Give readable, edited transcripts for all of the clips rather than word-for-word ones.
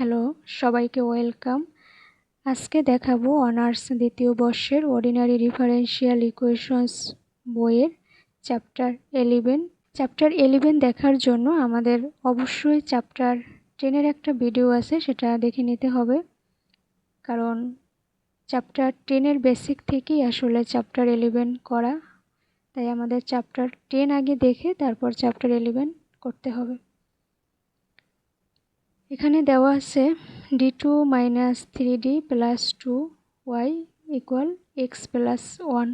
Hello, সবাইকে welcome. আজকে দেখাবো অনার্স দ্বিতীয় বর্ষের অর্ডিনারি ডিফারেনশিয়াল ইকুয়েশনস বইয়ের চ্যাপ্টার 11। চ্যাপ্টার 11 দেখার জন্য আমাদের অবশ্যই চ্যাপ্টার 10-এর একটা ভিডিও আছে, সেটা দেখে নিতে হবে। কারণ চ্যাপ্টার 10-এর বেসিক থেকেই আসলে চ্যাপ্টার 11 করা, তাই আমাদের চ্যাপ্টার 10 আগে দেখে তারপর চ্যাপ্টার 11 করতে হবে। এখানে দেওয়া আছে d2 - 3d + 2y = x + 1।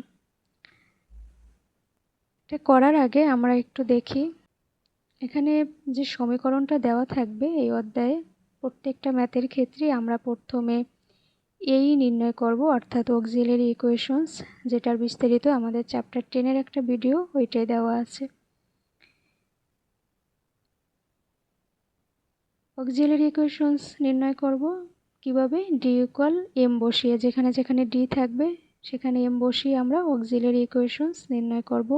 এটা করার আগে আমরা একটু দেখি এখানে যে সমীকরণটা দেওয়া থাকবে এই অধ্যায়ে। প্রত্যেকটা ম্যাথের ক্ষেত্রে আমরা প্রথমে এই নির্ণয় করব, অর্থাৎ অক্সিলারি ইকুয়েশনস, যেটার বিস্তারিত আমাদের চ্যাপ্টার 10-এর একটা ভিডিও, ওইটাই দেওয়া আছে। অক্সিলারি ইকুয়েশনস নির্ণয় করব কিভাবে? d = m বসিয়ে, যেখানে যেখানে d থাকবে সেখানে m বসিয়ে আমরা অক্সিলারি ইকুয়েশনস নির্ণয় করব।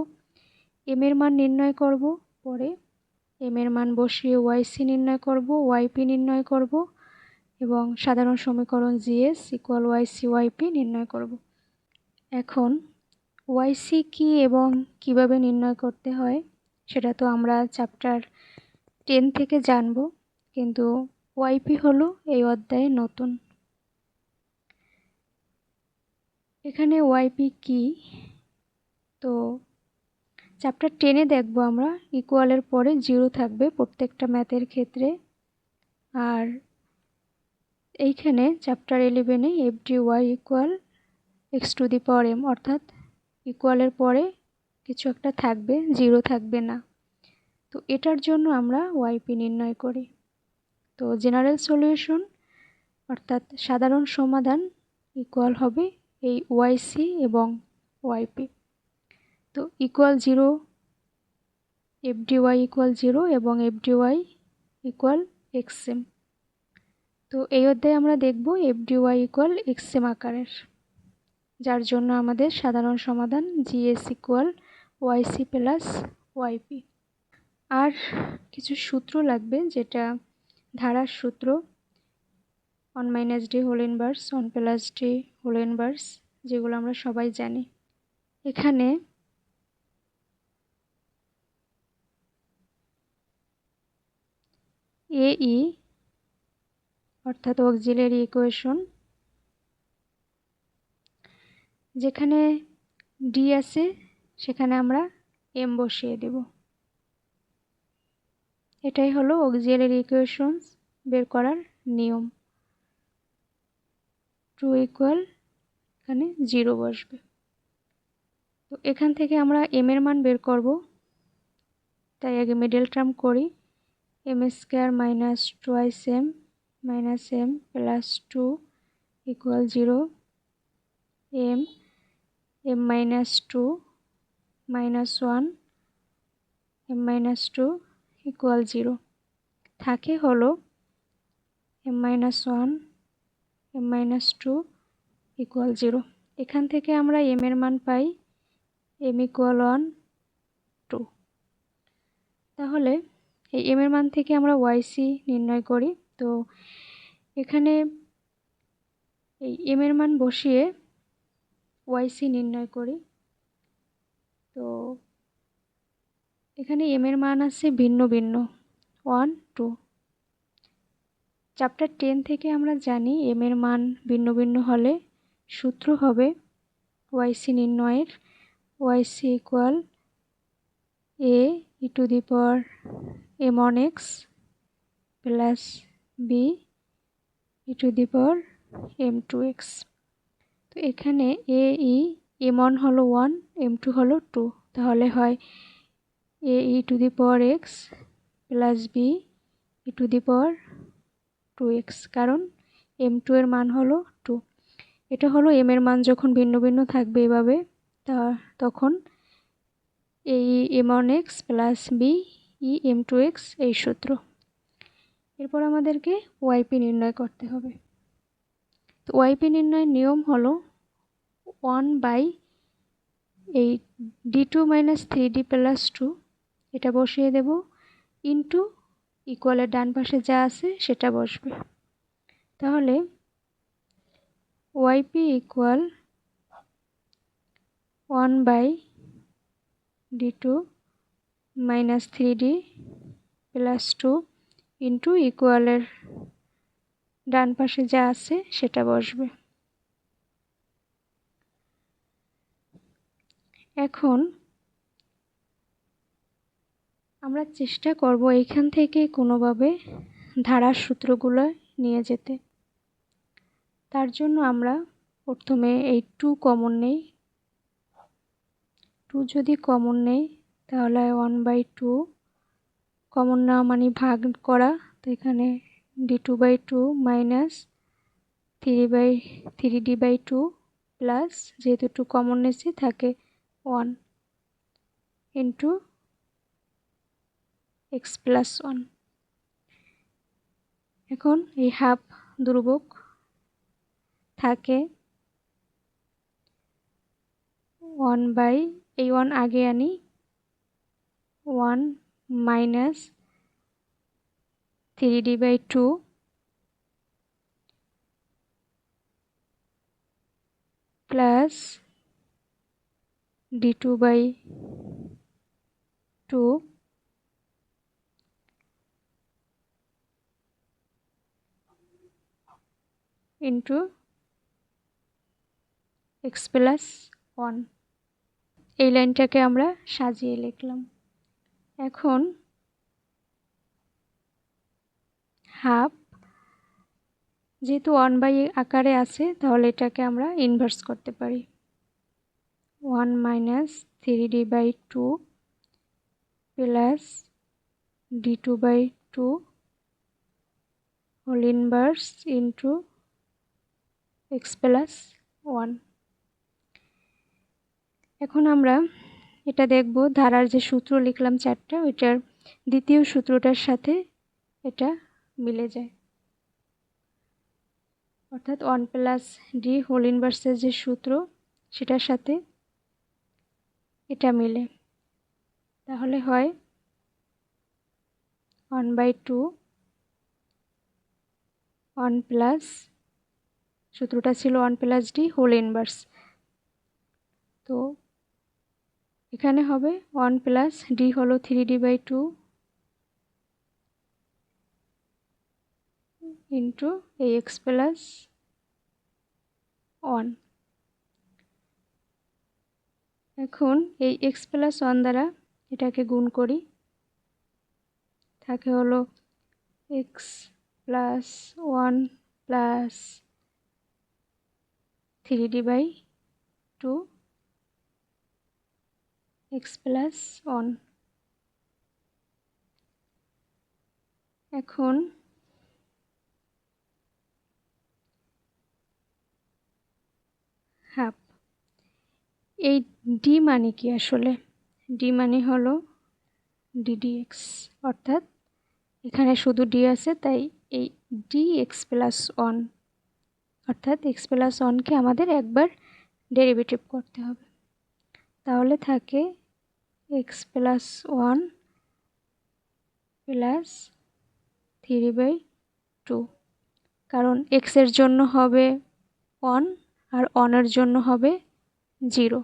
m এর মান নির্ণয় করব, পরে m এর মান বসিয়ে yc নির্ণয় করব, yp নির্ণয় করব এবং সাধারণ সমীকরণ GS = yc yp নির্ণয় করব। এখন yc কি এবং কিভাবে নির্ণয় করতে হয় সেটা তো আমরা চ্যাপ্টার 10 থেকে জানব, কিন্তু yp হলো এই অধ্যায়ে নতুন। এখানে yp কি, তো চ্যাপ্টার 10-এ দেখব আমরা ইকুয়ালের পরে 0 থাকবে প্রত্যেকটা ম্যাথের ক্ষেত্রে। আর এইখানে চ্যাপ্টার 11-এ f(dy) = x⁴m, অর্থাৎ ইকুয়ালের পরে কিছু একটা থাকবে, 0 থাকবে না। তো এটার জন্য আমরা yp নির্ণয় করি। তো জেনারেল সলিউশন অর্থাৎ সাধারণ সমাধান ইকুয়াল হবে এই yc এবং yp। তো ইকুয়াল 0, f(dy) = 0 এবং f(dy) = xm। তো এই অধ্যায়ে আমরা দেখব f(dy) = xm আকারের, যার জন্য আমাদের সাধারণ সমাধান GS = yc + yp। আর কিছু সূত্র লাগবে, যেটা ধারার সূত্র, 1 - d whole inverse, 1 + d whole inverse, যেগুলো আমরা সবাই জানি। এখানে AE অর্থাৎ অক্সিলারি ইকুয়েশন, যেখানে d আছে সেখানে আমরা m বসিয়ে দেব। এটাই হলো অক্সিলারি ইকুয়েশনস বের করার নিয়ম। 2 = এখানে 0 বসবে। তো এখান থেকে আমরা m এর মান বের করব, তাই আগে মিডল টার্ম করি। m² - 2m - m + 2 = 0, m - 2 - 1 m - 2 = 0 থাকে হলো m - 1 m - 2 = 0। এখান থেকে আমরা m এর মান পাই m = 1 2। তাহলে এই m এর মান থেকে আমরা yc নির্ণয় করি। তো এখানে এই m এর মান বসিয়ে yc নির্ণয় করি। তো এখানে m এর মান আছে ভিন্ন ভিন্ন, 1 2। চ্যাপ্টার 10 থেকে আমরা জানি m এর মান ভিন্ন ভিন্ন হলে সূত্র হবে yc নির্ণয়ের, yc = a(m(x) + b(m(2x)। তো এখানে m1 হলো 1, m2 হলো 2, তাহলে হয় ae(x) + be(2x), কারণ m2 এর মান হলো 2। এটা হলো m এর মান যখন ভিন্ন ভিন্ন থাকবে এভাবে, তখন aem(x) + be(m(2x) এই সূত্র। এরপর আমাদেরকে yp নির্ণয় করতে হবে। তো yp নির্ণয়ের নিয়ম হলো 1 এই d2 - 3d + 2, এটা বসিয়ে দেব, ইন্টু ইকুয়ালের ডান পাশে যা আছে সেটা বসবে। তাহলে yp equal 1/d2 minus 3d plus 2 into ইকুয়ালের ডান পাশে যা আছে সেটা বসবে। এখন আমরা চেষ্টা করব এইখান থেকে কোনোভাবে ধারার সূত্রগুলো নিয়ে যেতে। তার জন্য আমরা প্রথমে এই 2 কমন নেই। 2 যদি কমন নেই তাহলে 1/2 কমন না মানে ভাগ করা, তো এখানে d2/2 মাইনাস 3d/2 প্লাস যেহেতু 2 কমন নিয়েছি থাকে 1 ইন্টু x প্লাস 1। এখন এই হাফ ধ্রুবক থাকে 1 এই 1 আগে আনি 1 minus 3d/2 plus d2/2 into x plus 1। এই লাইনটাকে আমরা সাজিয়ে লিখলাম। এখন হাফ যেহেতু 1 আকারে আছে তাহলে এটাকে আমরা ইনভার্স করতে পারি। 1 minus 3d/2 plus d2/2 whole inverse into x plus 1। এখন আমরা এটা দেখব ধারার যে সূত্র লিখলাম 4টা, ওইটার দ্বিতীয় সূত্রটার সাথে এটা মিলে যায়, অর্থাৎ 1 প্লাস ডি হোল ইনভার্সের যে সূত্র সেটার সাথে এটা মিলে। তাহলে হয় 1/2 1 প্লাস, সূত্রটা ছিল 1 প্লাস ডি হোল ইনভার্স, তো এখানে হবে 1 প্লাস ডি হলো 3d/2 ইন্টু এই x প্লাস 1। এখন এই x প্লাস 1 দ্বারা এটাকে গুণ করি, থাকে হলো x plus 1 plus 3d/2 x plus 1। এখন হাফ, এই ডি মানে কি আসলে? ডি মানে হলো ddx, অর্থাৎ এখানে শুধু ডি আছে তাই এই dx প্লাস 1, অর্থাৎ x প্লাস 1কে আমাদের একবার ডেরিভেটিভ করতে হবে। তাহলে থাকে x প্লাস 1 প্লাস 3/2, কারণ x এর জন্য হবে 1 আর 1 এর জন্য হবে 0।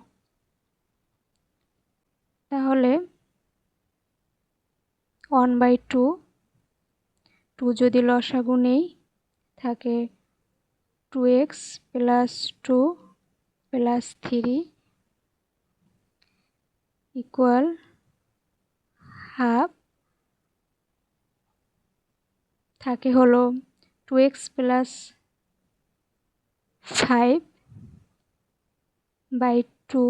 তাহলে 1/2, 2 যদি লসাগু নেই থাকে 2x plus 2 plus 3 equal half, থাকে হলো 2x প্লাস 5/2।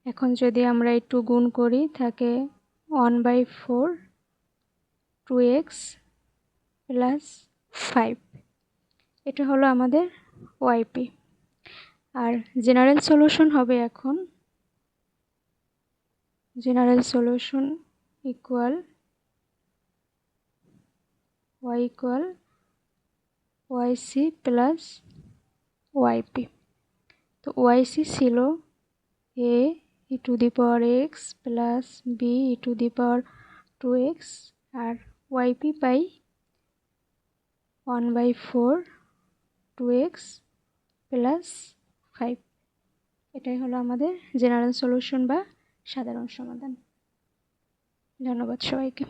এখন যদি আমরা এই 2 গুণ করি থাকে 1/4 2x প্লাস 5। এটা হলো আমাদের ওয়াইপি। আর জেনারেল সলিউশন হবে এখন general solution equal y equal yc plus yp। তো yc ছিল a e to the power x plus b e to the power 2x, আর yp পাই 1/4 2x প্লাস 5। এটাই হলো আমাদের জেনারেল সলিউশন বা সাধারণ সমাধান। ধন্যবাদ সবাইকে।